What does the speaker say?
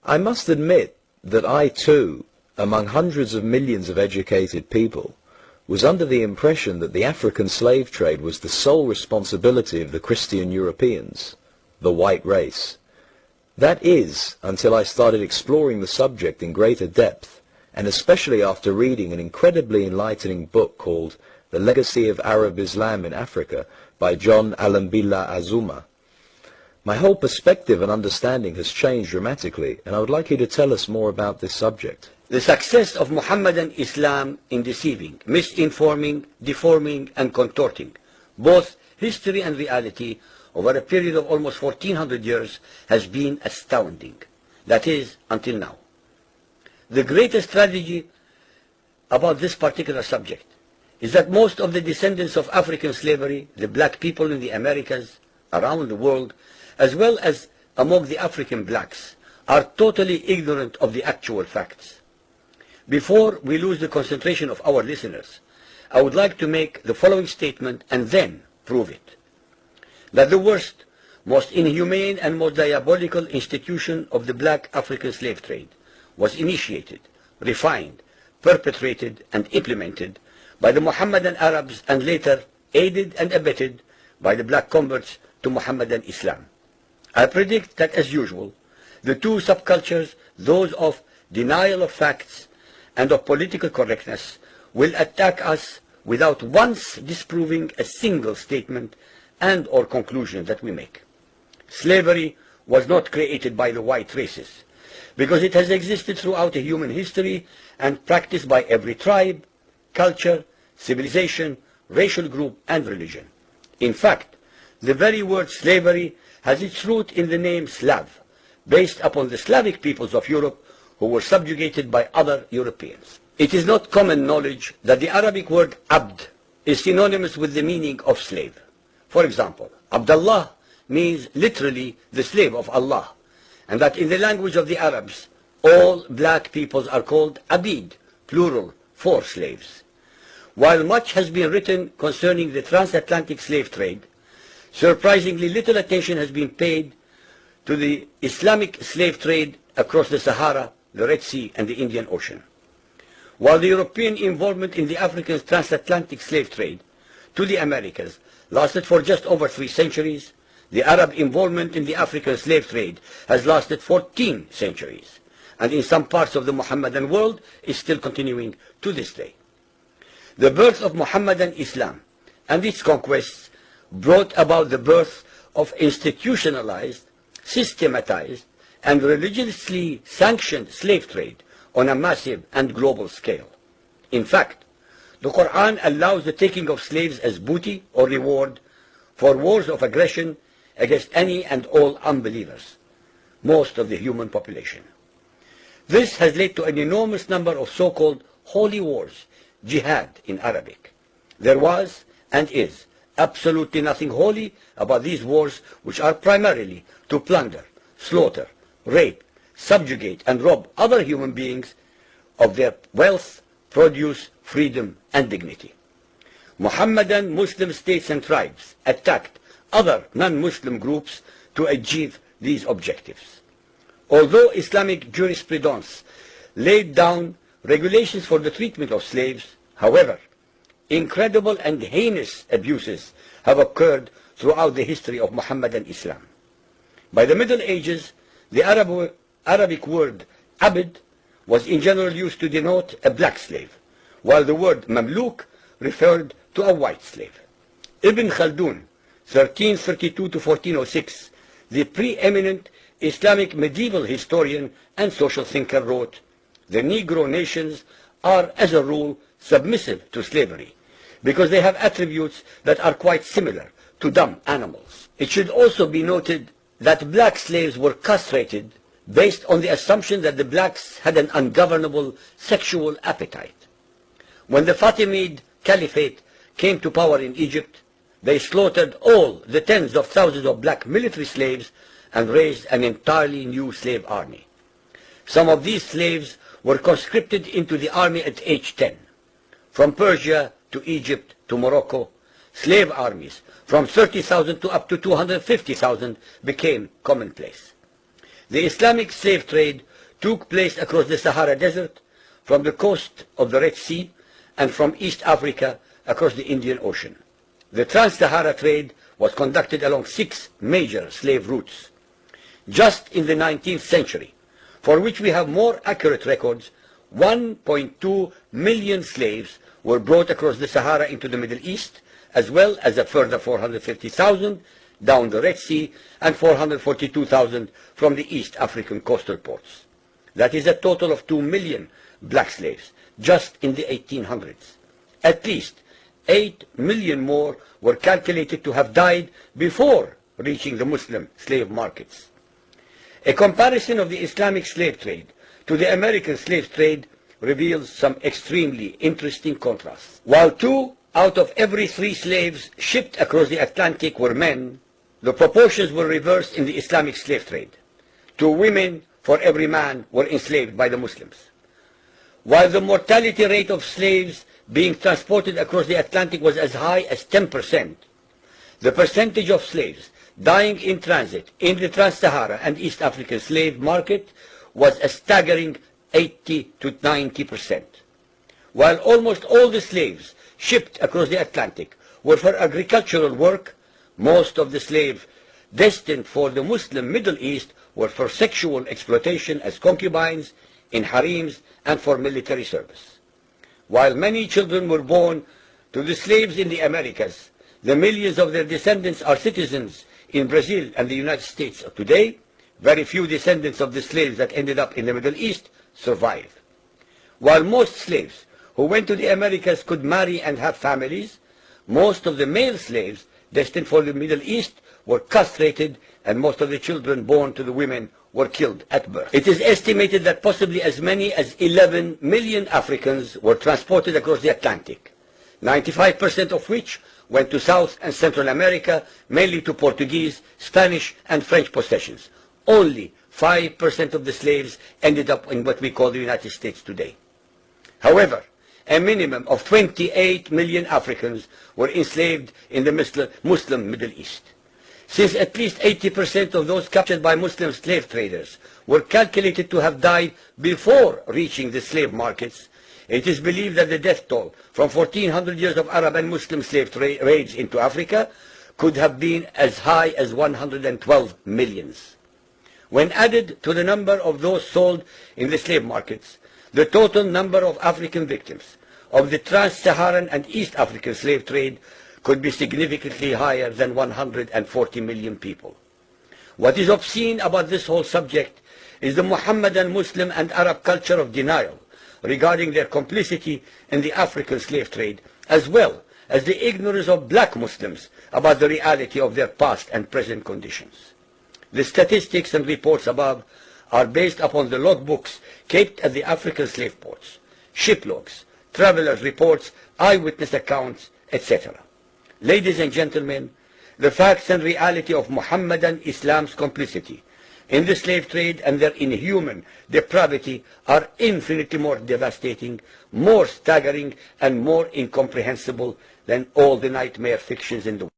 I must admit that I too, among hundreds of millions of educated people, was under the impression that the African slave trade was the sole responsibility of the Christian Europeans, the white race. That is, until I started exploring the subject in greater depth, and especially after reading an incredibly enlightening book called The Legacy of Arab Islam in Africa by John Alambila Azuma. My whole perspective and understanding has changed dramatically, and I would like you to tell us more about this subject. The success of Muhammadan Islam in deceiving, misinforming, deforming, and contorting both history and reality over a period of almost 1400 years has been astounding. That is, until now. The greatest tragedy about this particular subject is that most of the descendants of African slavery, the black people in the Americas, around the world, as well as among the African blacks, are totally ignorant of the actual facts. Before we lose the concentration of our listeners, I would like to make the following statement and then prove it. That the worst, most inhumane and most diabolical institution of the black African slave trade was initiated, refined, perpetrated, and implemented by the Mohammedan Arabs and later aided and abetted by the black converts to Mohammedan Islam. I predict that, as usual, the two subcultures, those of denial of facts and of political correctness, will attack us without once disproving a single statement and or conclusion that we make. Slavery was not created by the white races, because it has existed throughout human history and practiced by every tribe, culture, civilization, racial group, and religion. In fact, the very word slavery has its root in the name Slav, based upon the Slavic peoples of Europe who were subjugated by other Europeans. It is not common knowledge that the Arabic word abd is synonymous with the meaning of slave. For example, Abdullah means literally the slave of Allah, and that in the language of the Arabs, all black peoples are called abid, plural, for slaves. While much has been written concerning the transatlantic slave trade, surprisingly little attention has been paid to the Islamic slave trade across the Sahara, the Red Sea, and the Indian Ocean. While the European involvement in the African transatlantic slave trade to the Americas lasted for just over 3 centuries, the Arab involvement in the African slave trade has lasted 14 centuries, and in some parts of the Mohammedan world is still continuing to this day. The birth of Mohammedan Islam and its conquests brought about the birth of institutionalized, systematized, and religiously sanctioned slave trade on a massive and global scale. In fact, the Quran allows the taking of slaves as booty or reward for wars of aggression against any and all unbelievers, most of the human population. This has led to an enormous number of so-called holy wars, jihad in Arabic. There was and is absolutely nothing holy about these wars, which are primarily to plunder, slaughter, rape, subjugate, and rob other human beings of their wealth, produce, freedom, and dignity. Mohammedan Muslim states and tribes attacked other non-Muslim groups to achieve these objectives. Although Islamic jurisprudence laid down regulations for the treatment of slaves, however, incredible and heinous abuses have occurred throughout the history of Mohammedan Islam. By the Middle Ages, the Arabic word abd was in general used to denote a black slave, while the word mamluk referred to a white slave. Ibn Khaldun, 1332 to 1406, the preeminent Islamic medieval historian and social thinker, wrote, "The Negro nations are, as a rule, submissive to slavery, because they have attributes that are quite similar to dumb animals." It should also be noted that black slaves were castrated based on the assumption that the blacks had an ungovernable sexual appetite. When the Fatimid Caliphate came to power in Egypt, they slaughtered all the tens of thousands of black military slaves and raised an entirely new slave army. Some of these slaves were conscripted into the army at age 10. From Persia to Egypt to Morocco, slave armies from 30,000 to up to 250,000 became commonplace. The Islamic slave trade took place across the Sahara Desert, from the coast of the Red Sea, and from East Africa across the Indian Ocean. The trans-Sahara trade was conducted along 6 major slave routes. Just in the 19th century, for which we have more accurate records, 1.2 million slaves were brought across the Sahara into the Middle East, as well as a further 450,000 down the Red Sea and 442,000 from the East African coastal ports. That is a total of 2 million black slaves just in the 1800s. At least 8 million more were calculated to have died before reaching the Muslim slave markets. A comparison of the Islamic slave trade to the American slave trade reveals some extremely interesting contrasts. While 2 out of every 3 slaves shipped across the Atlantic were men, the proportions were reversed in the Islamic slave trade. 2 women for every man were enslaved by the Muslims. While the mortality rate of slaves being transported across the Atlantic was as high as 10%, the percentage of slaves dying in transit in the Trans-Sahara and East African slave market was a staggering 80 to 90%. While almost all the slaves shipped across the Atlantic were for agricultural work, most of the slaves destined for the Muslim Middle East were for sexual exploitation as concubines, in harems, and for military service. While many children were born to the slaves in the Americas, the millions of their descendants are citizens in Brazil and the United States of today. Very few descendants of the slaves that ended up in the Middle East survive. While most slaves who went to the Americas could marry and have families, most of the male slaves destined for the Middle East were castrated, and most of the children born to the women were killed at birth. It is estimated that possibly as many as 11 million Africans were transported across the Atlantic, 95% of which went to South and Central America, mainly to Portuguese, Spanish, and French possessions. Only 5% of the slaves ended up in what we call the United States today. However, a minimum of 28 million Africans were enslaved in the Muslim Middle East. Since at least 80% of those captured by Muslim slave traders were calculated to have died before reaching the slave markets, it is believed that the death toll from 1400 years of Arab and Muslim slave raids into Africa could have been as high as 112 millions. When added to the number of those sold in the slave markets, the total number of African victims of the trans-Saharan and East African slave trade could be significantly higher than 140 million people. What is obscene about this whole subject is the Muhammadan, Muslim, and Arab culture of denial regarding their complicity in the African slave trade, as well as the ignorance of black Muslims about the reality of their past and present conditions. The statistics and reports above are based upon the logbooks kept at the African slave ports, ship logs, travelers' reports, eyewitness accounts, etc. Ladies and gentlemen, the facts and reality of Muhammadan Islam's complicity in the slave trade and their inhuman depravity are infinitely more devastating, more staggering, and more incomprehensible than all the nightmare fictions in the world.